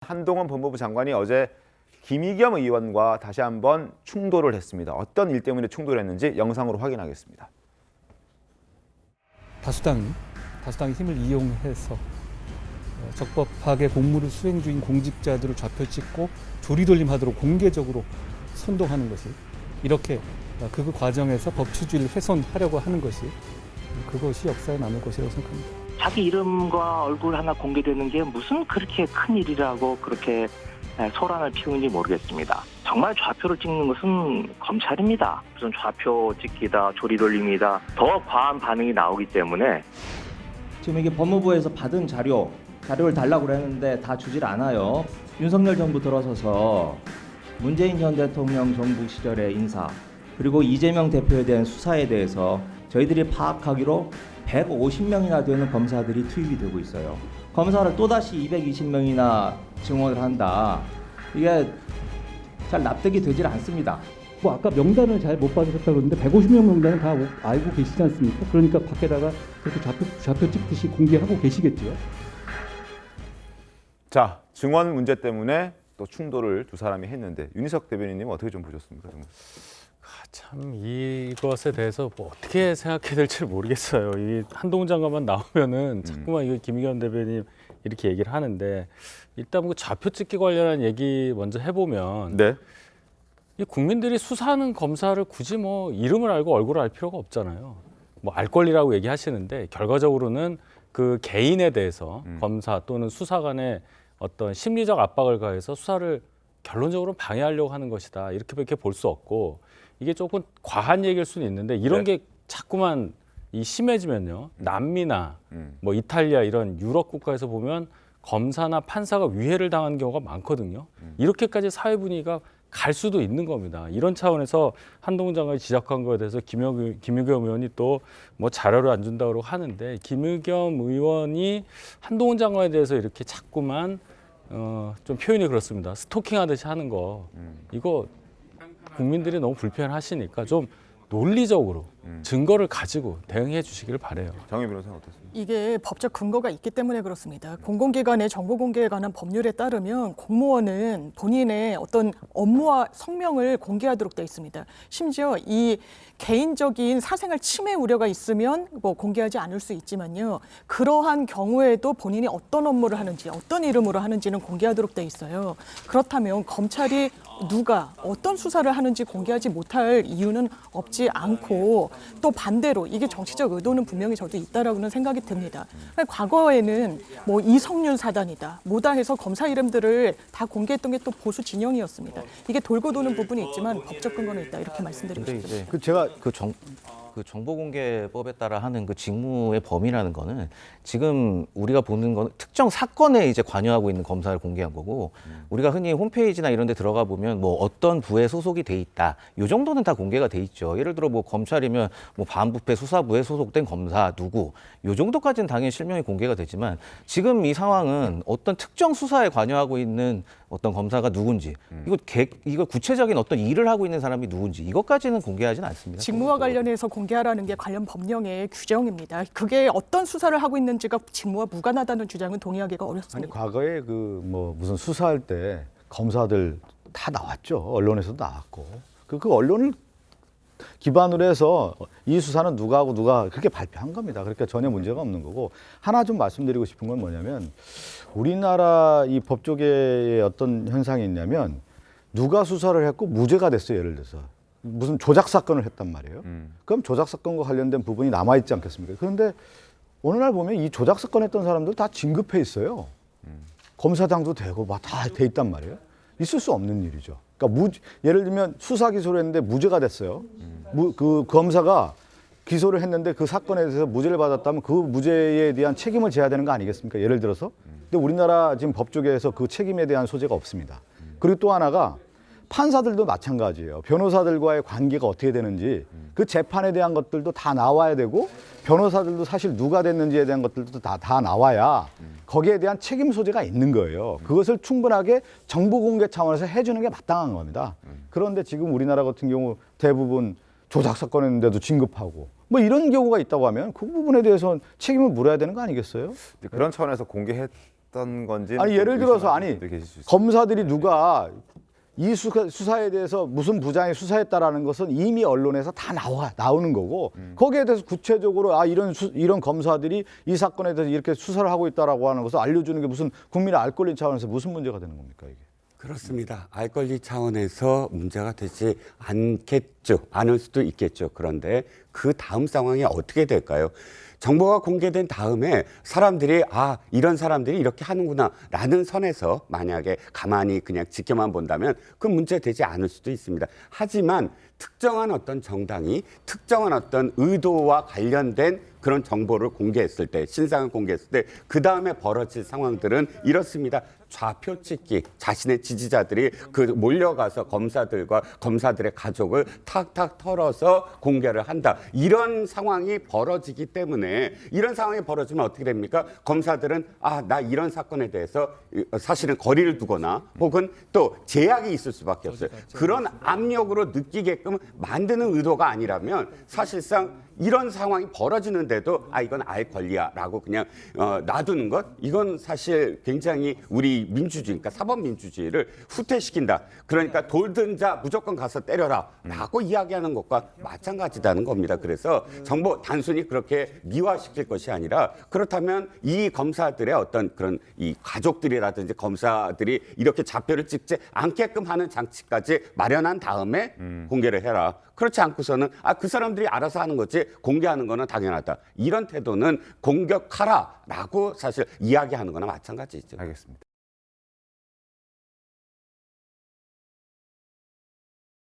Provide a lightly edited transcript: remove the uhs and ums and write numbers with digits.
한동훈 법무부 장관이 어제 김의겸 의원과 다시 한번 충돌을 했습니다. 어떤 일 때문에 충돌을 했는지 영상으로 확인하겠습니다. 다수당이 힘을 이용해서 적법하게 공무를 수행 중인 공직자들을 좌표 찍고 조리돌림하도록 공개적으로 선동하는 것이, 이렇게 그 과정에서 법치주의를 훼손하려고 하는 것이, 그것이 역사에 남을 것이라고 생각합니다. 자기 이름과 얼굴 하나 공개되는 게 무슨 그렇게 큰 일이라고 그렇게 소란을 피우는지 모르겠습니다. 정말 좌표를 찍는 것은 검찰입니다. 무슨 좌표 찍기다, 조리돌림이다, 더 과한 반응이 나오기 때문에 지금 이게 법무부에서 받은 자료를 달라고 그랬는데 다 주질 않아요. 윤석열 정부 들어서서 문재인 전 대통령 정부 시절의 인사, 그리고 이재명 대표에 대한 수사에 대해서 저희들이 파악하기로 150명이나 되는 검사들이 투입이 되고 있어요. 검사를 또다시 220명이나 증원을 한다. 이게 잘 납득이 되질 않습니다. 아까 명단을 잘 못 받으셨다고 그러는데 150명 명단은 다 알고 계시지 않습니까? 그러니까 밖에다가 그렇게 좌표 찍듯이 공개하고 계시겠죠. 자, 증언 문제 때문에 또 충돌을 두 사람이 했는데 윤희석 대변인님 어떻게 좀 보셨습니까? 참 이것에 대해서 뭐 어떻게 생각해야 될지 모르겠어요. 이 한동훈 장관만 나오면은 자꾸만 이거 김의겸 대변인 이렇게 얘기를 하는데, 일단 그 좌표 찍기 관련한 얘기 먼저 해보면, 네. 이 국민들이 수사하는 검사를 굳이 뭐 이름을 알고 얼굴을 알 필요가 없잖아요. 뭐 알 권리라고 얘기하시는데 결과적으로는 그 개인에 대해서 검사 또는 수사관의 어떤 심리적 압박을 가해서 수사를 결론적으로 방해하려고 하는 것이다, 이렇게밖에 볼 수 없고, 이게 조금 과한 얘기일 수는 있는데 이런 게 자꾸만 이 심해지면요, 남미나 뭐 이탈리아 이런 유럽 국가에서 보면 검사나 판사가 위해를 당하는 경우가 많거든요. 이렇게까지 사회 분위기가 갈 수도 있는 겁니다. 이런 차원에서 한동훈 장관이 지적한 거에 대해서 김의겸 의원이 또 뭐 자료를 안 준다고 하는데, 김의겸 의원이 한동훈 장관에 대해서 이렇게 자꾸만 좀 표현이 그렇습니다. 스토킹하듯이 하는 거, 이거 국민들이 너무 불편하시니까 좀 논리적으로 증거를 가지고 대응해 주시기를 바라요. 정의 변호사는 어떻습니까? 이게 법적 근거가 있기 때문에 그렇습니다. 공공기관의 정보 공개에 관한 법률에 따르면 공무원은 본인의 어떤 업무와 성명을 공개하도록 되어 있습니다. 심지어 이 개인적인 사생활 침해 우려가 있으면 뭐 공개하지 않을 수 있지만요, 그러한 경우에도 본인이 어떤 업무를 하는지, 어떤 이름으로 하는지는 공개하도록 되어 있어요. 그렇다면 검찰이 누가 어떤 수사를 하는지 공개하지 못할 이유는 없지 않고, 또 반대로 이게 정치적 의도는 분명히 저도 있다라고는 생각이 듭니다. 과거에는 뭐 이성윤 사단이다, 뭐다 해서 검사 이름들을 다 공개했던 게 또 보수 진영이었습니다. 이게 돌고 도는 부분이 있지만 법적 근거는 있다, 이렇게 말씀드리고 싶습니다. 제가 그 정보공개법에 따라 하는 그 직무의 범위라는 거는 지금 우리가 보는 건 특정 사건에 이제 관여하고 있는 검사를 공개한 거고, 우리가 흔히 홈페이지나 이런 데 들어가 보면 뭐 어떤 부에 소속이 돼 있다, 요 정도는 다 공개가 돼 있죠. 예를 들어 뭐 검찰이면 뭐 반부패 수사부에 소속된 검사 누구, 요 정도까지는 당연히 실명이 공개가 되지만, 지금 이 상황은 어떤 특정 수사에 관여하고 있는 어떤 검사가 누군지, 이거 구체적인 어떤 일을 하고 있는 사람이 누군지, 이것까지는 공개하지는 않습니다. 직무와 관련해서 공개하라는 게 관련 법령의 규정입니다. 그게 어떤 수사를 하고 있는지가 직무와 무관하다는 주장은 동의하기가 아니, 어렵습니다. 과거에 그 뭐 무슨 수사할 때 검사들 다 나왔죠. 언론에서도 나왔고. 그 언론을 기반으로 해서 이 수사는 누가 하고 누가 그렇게 발표한 겁니다. 그러니까 전혀 문제가 없는 거고, 하나 좀 말씀드리고 싶은 건 뭐냐면, 우리나라 이 법조계에 어떤 현상이 있냐면, 누가 수사를 했고 무죄가 됐어요. 예를 들어서 무슨 조작 사건을 했단 말이에요. 그럼 조작 사건과 관련된 부분이 남아 있지 않겠습니까? 그런데 어느 날 보면 이 조작 사건 했던 사람들 다 진급해 있어요. 검사장도 되고 막 다 돼 있단 말이에요. 있을 수 없는 일이죠. 그러니까 예를 들면 수사 기소를 했는데 무죄가 됐어요. 그 검사가 기소를 했는데 그 사건에 대해서 무죄를 받았다면 그 무죄에 대한 책임을 져야 되는 거 아니겠습니까? 예를 들어서. 근데 우리나라 지금 법조계에서 그 책임에 대한 소재가 없습니다. 그리고 또 하나가, 판사들도 마찬가지예요. 변호사들과의 관계가 어떻게 되는지 그 재판에 대한 것들도 다 나와야 되고, 변호사들도 사실 누가 됐는지에 대한 것들도 다 나와야 거기에 대한 책임 소재가 있는 거예요. 그것을 충분하게 정보 공개 차원에서 해주는 게 마땅한 겁니다. 그런데 지금 우리나라 같은 경우 대부분 조작 사건 했는데도 진급하고 뭐 이런 경우가 있다고 하면 그 부분에 대해서는 책임을 물어야 되는 거 아니겠어요? 그런 차원에서 공개했 어떤 건지 아니 예를 들어서 아니 계실 수 있어요. 검사들이 누가 이 수사에 대해서 무슨 부장이 수사했다라는 것은 이미 언론에서 다 나오는 거고 거기에 대해서 구체적으로 아 이런 검사들이 이 사건에 대해서 이렇게 수사를 하고 있다라고 하는 것을 알려주는 게 무슨 국민의 알 권리 차원에서 무슨 문제가 되는 겁니까 이게? 그렇습니다. 알 권리 차원에서 문제가 되지 않겠죠. 않을 수도 있겠죠. 그런데 그 다음 상황이 어떻게 될까요? 정보가 공개된 다음에 사람들이 아 이런 사람들이 이렇게 하는구나 라는 선에서 만약에 가만히 그냥 지켜만 본다면 그 문제 되지 않을 수도 있습니다. 하지만 특정한 어떤 정당이 특정한 어떤 의도와 관련된 그런 정보를 공개했을 때, 신상을 공개했을 때 그 다음에 벌어질 상황들은 이렇습니다. 좌표 찍기, 자신의 지지자들이 그 몰려가서 검사들과 검사들의 가족을 탁탁 털어서 공개를 한다. 이런 상황이 벌어지기 때문에 이런 상황이 벌어지면 어떻게 됩니까? 검사들은 아, 나 이런 사건에 대해서 사실은 거리를 두거나 혹은 또 제약이 있을 수밖에 없어요. 그런 압력으로 느끼게끔 만드는 의도가 아니라면 사실상 이런 상황이 벌어지는데도 아 이건 알 권리야라고 그냥 놔두는 것 이건 사실 굉장히 우리 민주주의 그러니까 사법민주주의를 후퇴시킨다. 그러니까 돌든 자 무조건 가서 때려라라고 이야기하는 것과 마찬가지다는 겁니다. 그래서 정보 단순히 그렇게 미화시킬 것이 아니라 그렇다면 이 검사들의 어떤 그런 이 가족들이라든지 검사들이 이렇게 좌표를 찍지 않게끔 하는 장치까지 마련한 다음에 공개를 해라. 그렇지 않고서는 아, 그 사람들이 알아서 하는 거지 공개하는 거는 당연하다. 이런 태도는 공격하라라고 사실 이야기하는 거나 마찬가지죠. 알겠습니다.